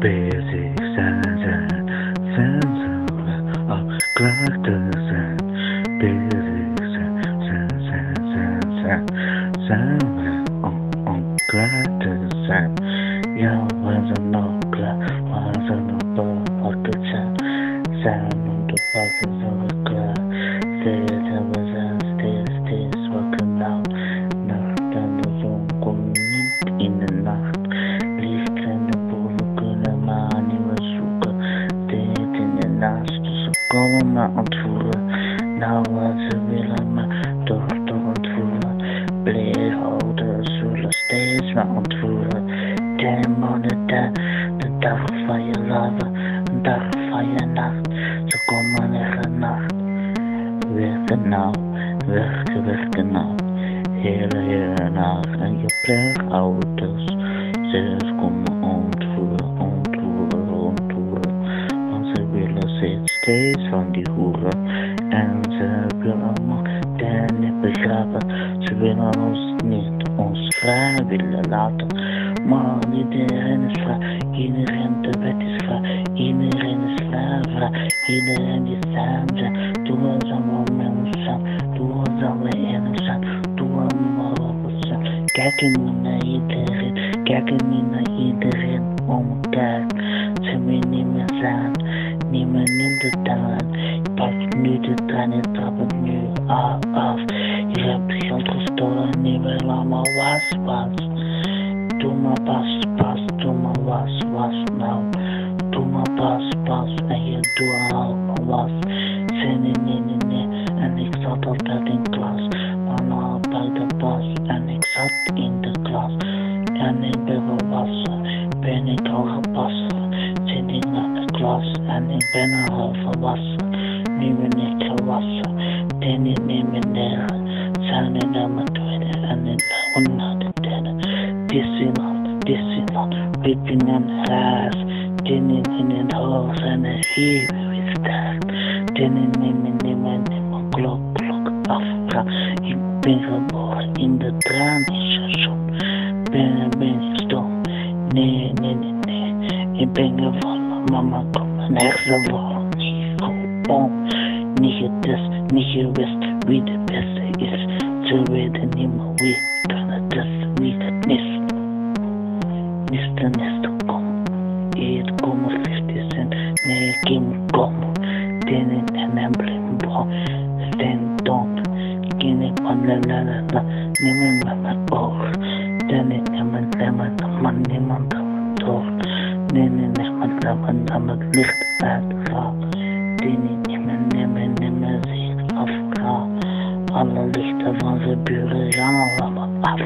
bezig zijn, al klaar te zijn, bezig zijn om klaar te zijn. Ja, we zijn al klaar, we zijn al pakken zijn om te pakken, zijn we klaar. We zijn steeds wakker nacht en de zon komt niet in de nacht. Licht en de boven kunnen maar niet meer zoeken. Dit in de naast, dus ze komen maar ontvoeren. Nou wat ze willen, maar toch ontvoeren. Pleeghouders zullen steeds maar ontvoeren. Demonen, de dag van je leven, de dag van je nacht. Ze komen in nacht. Werken nou, hele nacht. En je pleegouders, ze komen ontvoeren. Want ze willen steeds van die hoeren. En ze willen nog niet begraven. Ze willen ons vrij willen laten. Maar iedereen is vrij, iedereen de wet is vrij. Iedereen is vrij, iedereen is zijn. Doe het allemaal mensen, doe het allemaal eerlijk zijn. Doe het allemaal op het zijn. Kijk niet naar iedereen om elkaar. Ze wil niet meer zijn, niet meer in de tuin. Pak nu de trein, je trapt het nu af. Je hebt geld gestolen, niet meer allemaal was. Doe maar pas, doe maar was nou. Doe maar pas, en je doet allemaal was. Nee, en ik zat altijd in klas. Mama bij de pas, en ik zat in de klas. En ik ben volwassen, ben ik al gepast. Zit ik naar de klas, en ik ben al volwassen. Nu ben ik gewassen, ben ik niet meer leren. Zijn in de mijn tweede, en ik loop naar de derde. Disneyland, ripping en raas. Dinning in het hoofd en de hier weer staat. Dinning in mijn klok afvraag. Ik ben geboren in de trainingsstation. Ben ik stom? Nee. Ik ben gevallen, mama kom en hersenvallen. Niet gewoon, niet getest, niet gewist wie de beste is. Ze weten niet meer wie kan het testen, wie het is. Nisten komen. Hier komen 50 cent, nee ik kan komen. Dinning en embleembal, stenton. Ken ik van la, niemand met mijn oog. Dinning en mijn lemmen, maar niemand aan mijn door. Dinning en mijn lemmen, dan het licht uitgaat. Dinning en mijn lemmen, zich afgaat. Alle lichten van zijn buren gaan allemaal af.